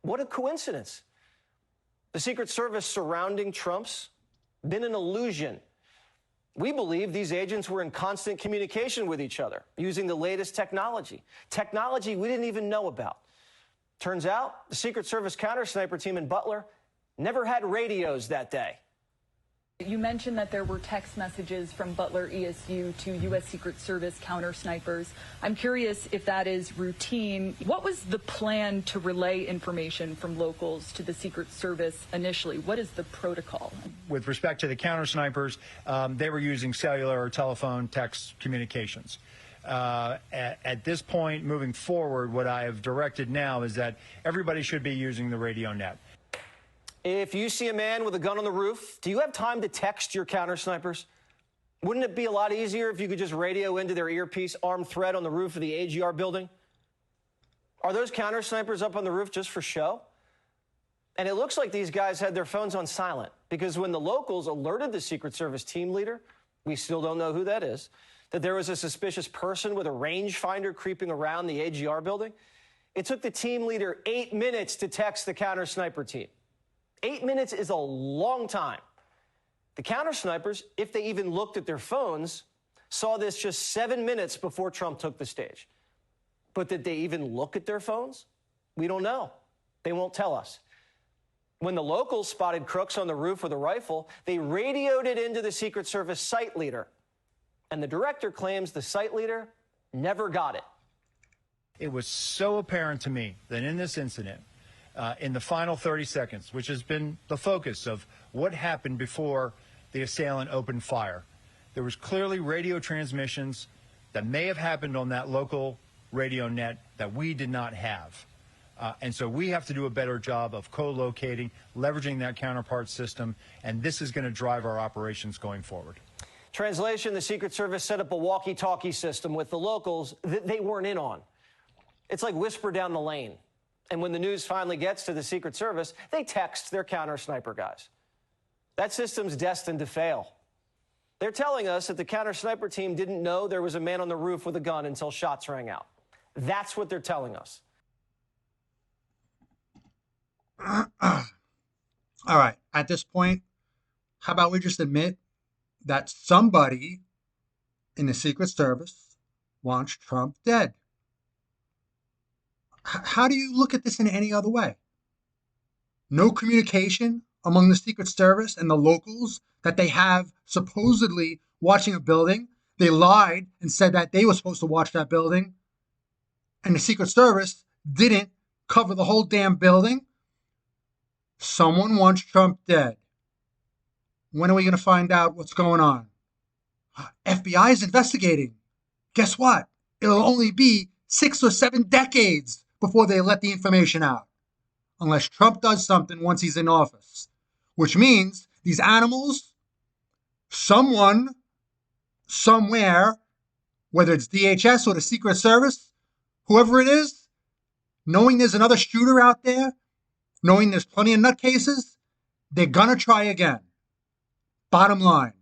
What a coincidence. The Secret Service surrounding Trump's been an illusion. We believe these agents were in constant communication with each other using the latest technology we didn't even know about. Turns out the Secret Service counter sniper team in Butler never had radios that day. You mentioned that there were text messages from Butler ESU to U.S. Secret Service counter snipers. I'm curious if that is routine. What was the plan to relay information from locals to the Secret Service initially? What is the protocol? With respect to the counter snipers, they were using cellular or telephone text communications. At this point, moving forward, what I have directed now is that everybody should be using the radio net. If you see a man with a gun on the roof, do you have time to text your counter snipers? Wouldn't it be a lot easier if you could just radio into their earpiece armed threat on the roof of the AGR building? Are those counter snipers up on the roof just for show? And it looks like these guys had their phones on silent, because when the locals alerted the Secret Service team leader, we still don't know who that is, that there was a suspicious person with a rangefinder creeping around the AGR building, it took the team leader 8 minutes to text the counter sniper team. 8 minutes is a long time. The counter snipers, if they even looked at their phones, saw this just 7 minutes before Trump took the stage. But did they even look at their phones? We don't know. They won't tell us. When the locals spotted crooks on the roof with a rifle, they radioed it into the Secret Service site leader. And the director claims the site leader never got it. It was so apparent to me that in this incident, in the final 30 seconds, which has been the focus of what happened before the assailant opened fire, there was clearly radio transmissions that may have happened on that local radio net that we did not have. And so we have to do a better job of co-locating, leveraging that counterpart system, and this is going to drive our operations going forward. Translation, the Secret Service set up a walkie-talkie system with the locals that they weren't in on. It's like whisper down the lane. And when the news finally gets to the Secret Service, they text their counter sniper guys. That system's destined to fail. They're telling us that the counter sniper team didn't know there was a man on the roof with a gun until shots rang out. That's what they're telling us. All right. At this point, how about we just admit that somebody in the Secret Service wants Trump dead? How do you look at this in any other way? No communication among the Secret Service and the locals that they have supposedly watching a building. They lied and said that they were supposed to watch that building. And the Secret Service didn't cover the whole damn building. Someone wants Trump dead. When are we going to find out what's going on? FBI is investigating. Guess what? It'll only be 6 or 7 decades before they let the information out, unless Trump does something once he's in office, which means these animals, someone, somewhere, whether it's DHS or the Secret Service, whoever it is, knowing there's another shooter out there, knowing there's plenty of nutcases, they're gonna try again. Bottom line.